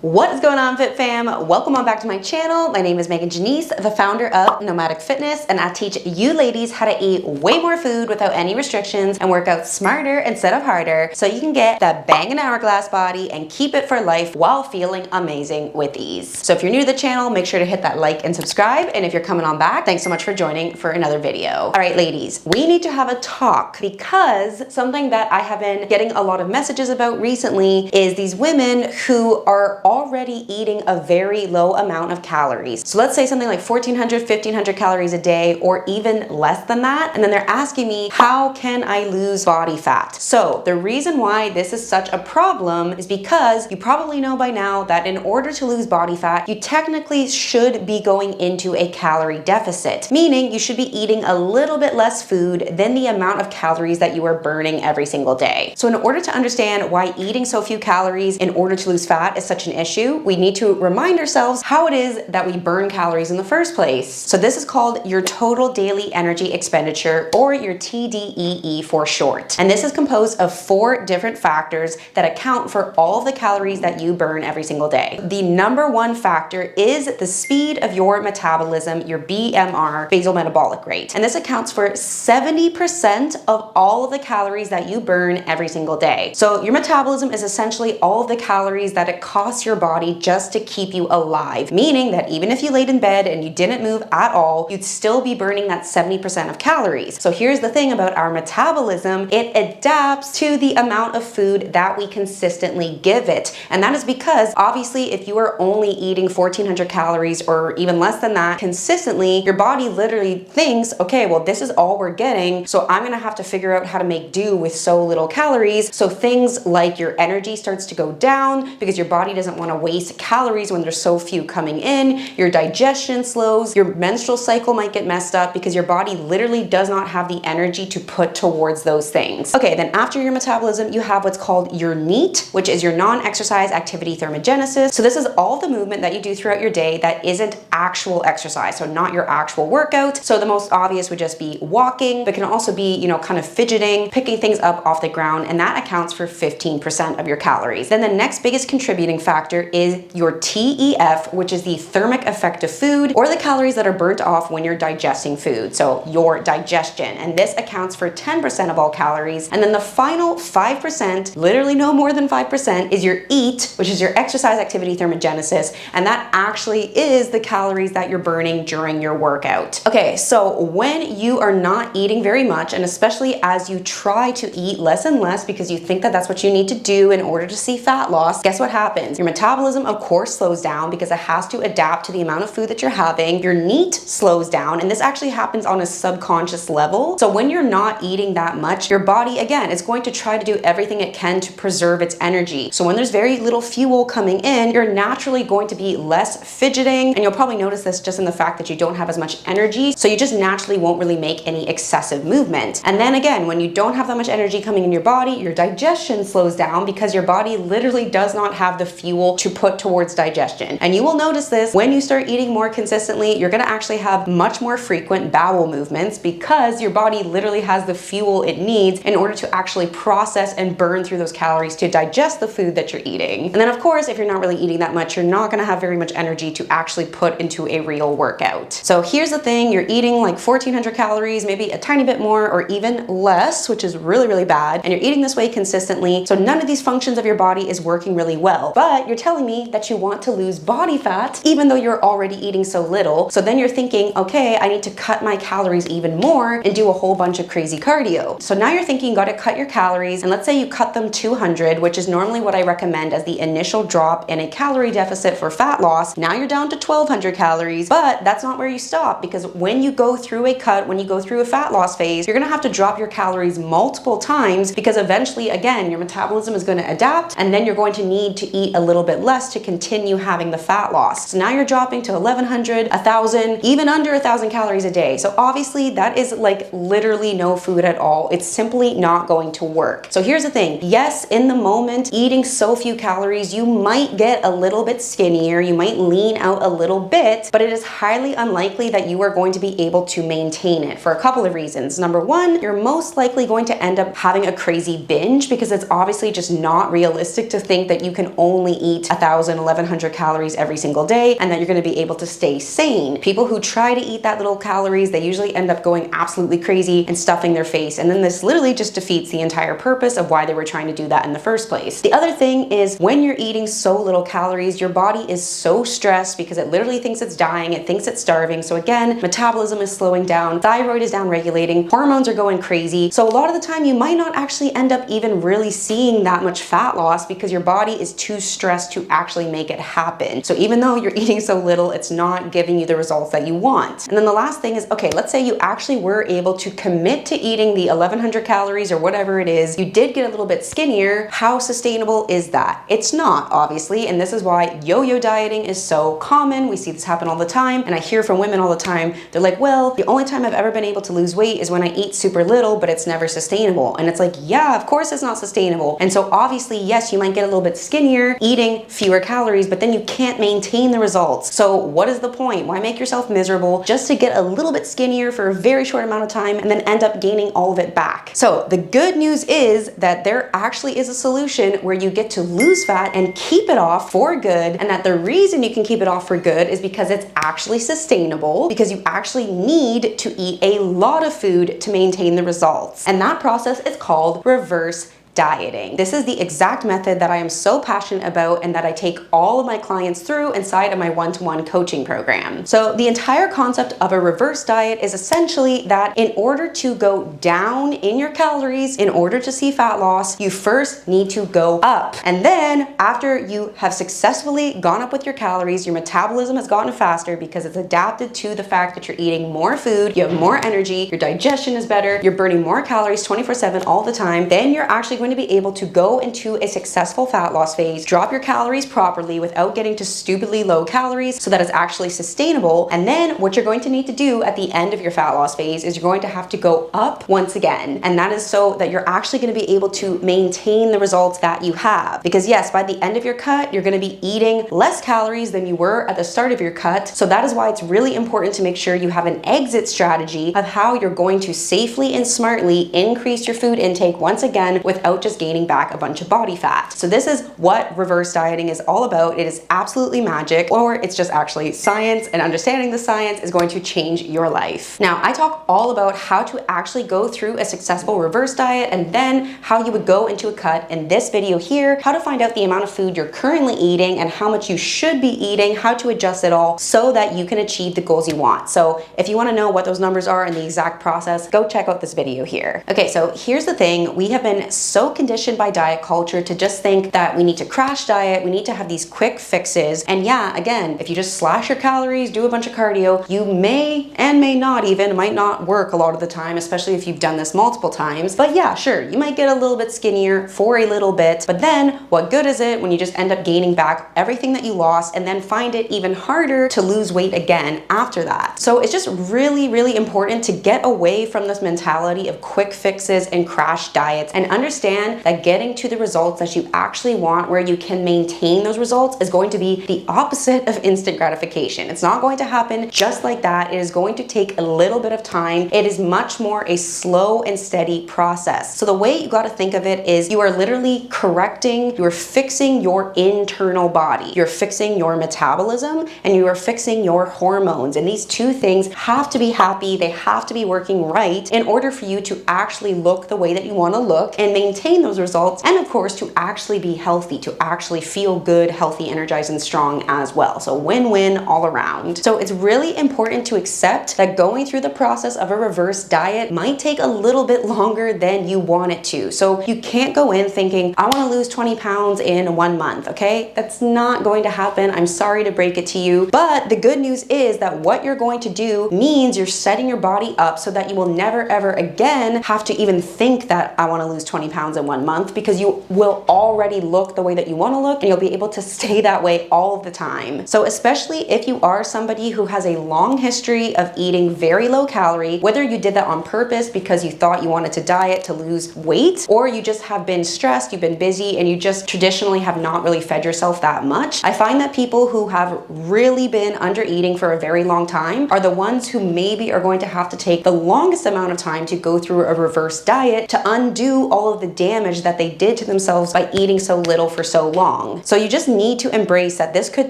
What is going on, Fit Fam? Welcome on back to my channel. My name is Megan Janice, the founder of Nomadic Fitness, and I teach you ladies how to eat way more food without any restrictions and work out smarter instead of harder so you can get that banging hourglass body and keep it for life while feeling amazing with ease. So if you're new to the channel, make sure to hit that like and subscribe, and if you're coming on back, thanks so much for joining for another video. All right, ladies, we need to have a talk because something that I have been getting a lot of messages about recently is these women who are already eating a very low amount of calories. So let's say something like 1,400, 1,500 calories a day, or even less than that. And then they're asking me, how can I lose body fat? So the reason why this is such a problem is because you probably know by now that in order to lose body fat, you technically should be going into a calorie deficit, meaning you should be eating a little bit less food than the amount of calories that you are burning every single day. So in order to understand why eating so few calories in order to lose fat is such an issue, we need to remind ourselves how it is that we burn calories in the first place. So this is called your total daily energy expenditure, or your TDEE for short. And this is composed of 4 different factors that account for all of the calories that you burn every single day. The number one factor is the speed of your metabolism, your BMR, basal metabolic rate. And this accounts for 70% of all of the calories that you burn every single day. So your metabolism is essentially all of the calories that it costs your body just to keep you alive, meaning that even if you laid in bed and you didn't move at all, you'd still be burning that 70% of calories. So here's the thing about our metabolism, it adapts to the amount of food that we consistently give it. And that is because obviously if you are only eating 1,400 calories or even less than that consistently, your body literally thinks, okay, well, this is all we're getting, so I'm gonna have to figure out how to make do with so little calories. So things like your energy starts to go down because your body doesn't want to waste calories when there's so few coming in. Your digestion slows, your menstrual cycle might get messed up because your body literally does not have the energy to put towards those things. Okay, then after your metabolism, you have what's called your NEAT, which is your non-exercise activity thermogenesis. So this is all the movement that you do throughout your day that isn't actual exercise, so not your actual workout. So the most obvious would just be walking, but can also be, kind of fidgeting, picking things up off the ground, and that accounts for 15% of your calories. Then the next biggest contributing factor is your TEF, which is the thermic effect of food, or the calories that are burnt off when you're digesting food. So your digestion, and this accounts for 10% of all calories. And then the final 5%, literally no more than 5%, is your EAT, which is your exercise activity thermogenesis, and that actually is the calories that you're burning during your workout. Okay, so when you are not eating very much, and especially as you try to eat less and less because you think that that's what you need to do in order to see fat loss, guess what happens? Your metabolism, of course, slows down because it has to adapt to the amount of food that you're having. Your NEAT slows down, and this actually happens on a subconscious level. So when you're not eating that much, your body, again, is going to try to do everything it can to preserve its energy. So when there's very little fuel coming in, you're naturally going to be less fidgeting, and you'll probably notice this just in the fact that you don't have as much energy, so you just naturally won't really make any excessive movement. And then again, when you don't have that much energy coming in your body, your digestion slows down because your body literally does not have the fuel to put towards digestion. And you will notice this when you start eating more consistently, you're gonna actually have much more frequent bowel movements because your body literally has the fuel it needs in order to actually process and burn through those calories to digest the food that you're eating. And then of course, if you're not really eating that much, you're not gonna have very much energy to actually put into a real workout. So here's the thing, you're eating like 1,400 calories, maybe a tiny bit more or even less, which is really, really bad. And you're eating this way consistently. So none of these functions of your body is working really well, but you're telling me that you want to lose body fat even though you're already eating so little. So then you're thinking, okay, I need to cut my calories even more and do a whole bunch of crazy cardio. So now you're thinking you got to cut your calories, and let's say you cut them 200, which is normally what I recommend as the initial drop in a calorie deficit for fat loss. Now you're down to 1,200 calories, but that's not where you stop, because when you go through a cut, when you go through a fat loss phase, you're gonna have to drop your calories multiple times because eventually, again, your metabolism is going to adapt, and then you're going to need to eat a little bit less to continue having the fat loss. So now you're dropping to 1,100, 1,000, even under 1,000 calories a day. So obviously that is like literally no food at all. It's simply not going to work. So here's the thing. Yes, in the moment, eating so few calories, you might get a little bit skinnier, you might lean out a little bit, but it is highly unlikely that you are going to be able to maintain it for a couple of reasons. Number one, you're most likely going to end up having a crazy binge because it's obviously just not realistic to think that you can only eat 1,000, 1,100 calories every single day and that you're going to be able to stay sane. People who try to eat that little calories, they usually end up going absolutely crazy and stuffing their face. And then this literally just defeats the entire purpose of why they were trying to do that in the first place. The other thing is when you're eating so little calories, your body is so stressed because it literally thinks it's dying, it thinks it's starving. So again, metabolism is slowing down, thyroid is down regulating, hormones are going crazy. So a lot of the time you might not actually end up even really seeing that much fat loss because your body is too stressed to actually make it happen. So even though you're eating so little, it's not giving you the results that you want. And then the last thing is, okay, let's say you actually were able to commit to eating the 1,100 calories or whatever it is, you did get a little bit skinnier. How sustainable is that? It's not, obviously, and this is why yo-yo dieting is so common. We see this happen all the time, and I hear from women all the time. They're like, well, the only time I've ever been able to lose weight is when I eat super little, but it's never sustainable. And it's like, yeah, of course it's not sustainable. And so obviously, yes, you might get a little bit skinnier eating fewer calories, but then you can't maintain the results. So what is the point? Why make yourself miserable just to get a little bit skinnier for a very short amount of time and then end up gaining all of it back? So the good news is that there actually is a solution where you get to lose fat and keep it off for good, and that the reason you can keep it off for good is because it's actually sustainable, because you actually need to eat a lot of food to maintain the results. And that process is called reverse dieting. This is the exact method that I am so passionate about and that I take all of my clients through inside of my one-to-one coaching program. So the entire concept of a reverse diet is essentially that in order to go down in your calories, in order to see fat loss, you first need to go up. And then after you have successfully gone up with your calories, your metabolism has gotten faster because it's adapted to the fact that you're eating more food, you have more energy, your digestion is better, you're burning more calories 24/7 all the time, then you're actually going to be able to go into a successful fat loss phase, drop your calories properly without getting to stupidly low calories so that it's actually sustainable. And then what you're going to need to do at the end of your fat loss phase is you're going to have to go up once again. And that is so that you're actually going to be able to maintain the results that you have. Because yes, by the end of your cut, you're going to be eating less calories than you were at the start of your cut. So that is why it's really important to make sure you have an exit strategy of how you're going to safely and smartly increase your food intake once again without just gaining back a bunch of body fat. So this is what reverse dieting is all about. It is absolutely magic, or it's just actually science, and understanding the science is going to change your life. Now, I talk all about how to actually go through a successful reverse diet and then how you would go into a cut in this video here, how to find out the amount of food you're currently eating and how much you should be eating, how to adjust it all so that you can achieve the goals you want. So if you want to know what those numbers are and the exact process, go check out this video here. Okay, so here's the thing. We have been so conditioned by diet culture to just think that we need to crash diet, we need to have these quick fixes. And yeah, again, if you just slash your calories, do a bunch of cardio, you may and may not even, might not work a lot of the time, especially if you've done this multiple times. But yeah, sure, you might get a little bit skinnier for a little bit, but then what good is it when you just end up gaining back everything that you lost and then find it even harder to lose weight again after that? So it's just really, really important to get away from this mentality of quick fixes and crash diets and understand that getting to the results that you actually want, where you can maintain those results, is going to be the opposite of instant gratification. It's not going to happen just like that. It is going to take a little bit of time. It is much more a slow and steady process. So the way you got to think of it is you are literally correcting, you are fixing your internal body. You're fixing your metabolism and you are fixing your hormones. And these two things have to be happy. They have to be working right in order for you to actually look the way that you want to look and maintain those results, and of course to actually be healthy, to actually feel good, healthy, energized, and strong as well. So win-win all around. So it's really important to accept that going through the process of a reverse diet might take a little bit longer than you want it to. So you can't go in thinking, I want to lose 20 pounds in 1 month, okay? That's not going to happen. I'm sorry to break it to you, but the good news is that what you're going to do means you're setting your body up so that you will never ever again have to even think that I want to lose 20 pounds in 1 month, because you will already look the way that you want to look and you'll be able to stay that way all of the time. So especially if you are somebody who has a long history of eating very low calorie, whether you did that on purpose because you thought you wanted to diet to lose weight, or you just have been stressed, you've been busy, and you just traditionally have not really fed yourself that much, I find that people who have really been under eating for a very long time are the ones who maybe are going to have to take the longest amount of time to go through a reverse diet to undo all of the damage that they did to themselves by eating so little for so long. So you just need to embrace that this could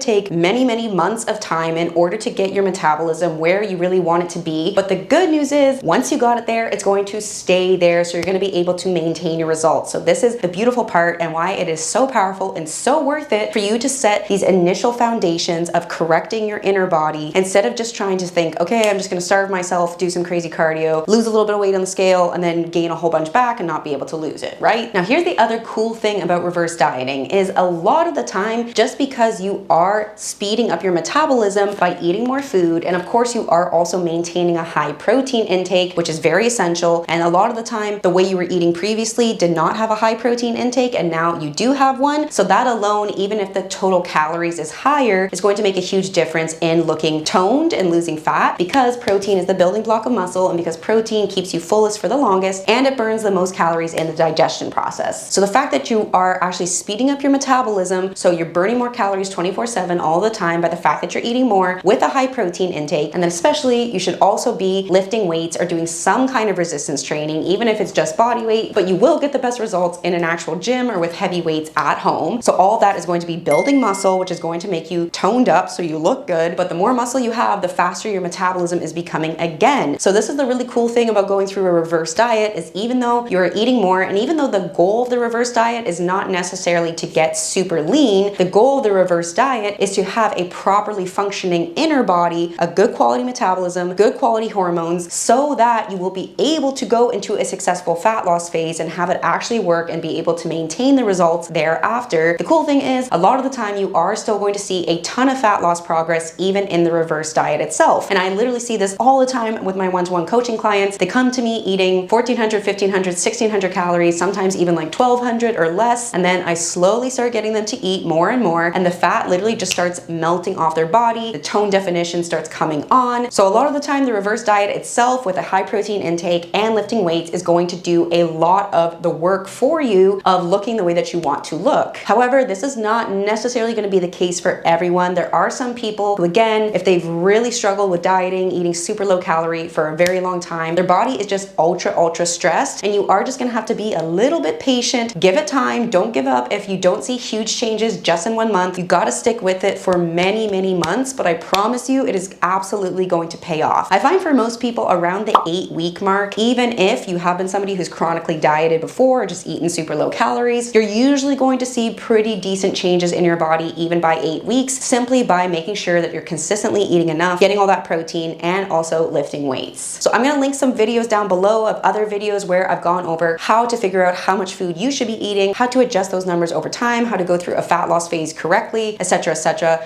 take many, many months of time in order to get your metabolism where you really want it to be. But the good news is once you got it there, it's going to stay there. So you're going to be able to maintain your results. So this is the beautiful part and why it is so powerful and so worth it for you to set these initial foundations of correcting your inner body instead of just trying to think, okay, I'm just going to starve myself, do some crazy cardio, lose a little bit of weight on the scale, and then gain a whole bunch back and not be able to lose it, right? Now, here's the other cool thing about reverse dieting is a lot of the time, just because you are speeding up your metabolism by eating more food, and of course you are also maintaining a high protein intake, which is very essential. And a lot of the time, the way you were eating previously did not have a high protein intake, and now you do have one. So that alone, even if the total calories is higher, is going to make a huge difference in looking toned and losing fat, because protein is the building block of muscle, and because protein keeps you fullest for the longest, and it burns the most calories in the digestion process. So the fact that you are actually speeding up your metabolism, so you're burning more calories 24/7 all the time by the fact that you're eating more with a high protein intake, and then especially you should also be lifting weights or doing some kind of resistance training, even if it's just body weight, but you will get the best results in an actual gym or with heavy weights at home. So all that is going to be building muscle, which is going to make you toned up so you look good, but the more muscle you have, the faster your metabolism is becoming again. So this is the really cool thing about going through a reverse diet is even though you're eating more, and even though the goal of the reverse diet is not necessarily to get super lean, the goal of the reverse diet is to have a properly functioning inner body, a good quality metabolism, good quality hormones, so that you will be able to go into a successful fat loss phase and have it actually work and be able to maintain the results thereafter. The cool thing is a lot of the time you are still going to see a ton of fat loss progress even in the reverse diet itself. And I literally see this all the time with my one-to-one coaching clients. They come to me eating 1400, 1500, 1600 calories, sometimes even like 1200 or less. And then I slowly start getting them to eat more and more. And the fat literally just starts melting off their body. The tone definition starts coming on. So a lot of the time the reverse diet itself with a high protein intake and lifting weights is going to do a lot of the work for you of looking the way that you want to look. However, this is not necessarily going to be the case for everyone. There are some people who, again, if they've really struggled with dieting, eating super low calorie for a very long time, their body is just ultra stressed, and you are just going to have to be a little bit patient. Give it time. Don't give up. If you don't see huge changes just in 1 month, you got to stick with it for many months, but I promise you it is absolutely going to pay off. I find for most people around the 8-week mark, even if you have been somebody who's chronically dieted before or just eaten super low calories, you're usually going to see pretty decent changes in your body even by 8 weeks, simply by making sure that you're consistently eating enough, getting all that protein, and also lifting weights. So I'm going to link some videos down below of other videos where I've gone over how to figure out how much food you should be eating, how to adjust those numbers over time, how to go through a fat loss phase correctly, etc.,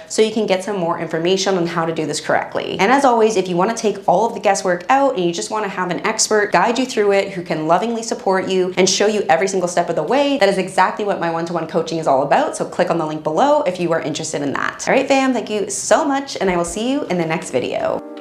so you can get some more information on how to do this correctly. And as always, if you want to take all of the guesswork out and you just want to have an expert guide you through it who can lovingly support you and show you every single step of the way, that is exactly what my one-to-one coaching is all about. So click on the link below if you are interested in that. All right, fam, thank you so much, and I will see you in the next video.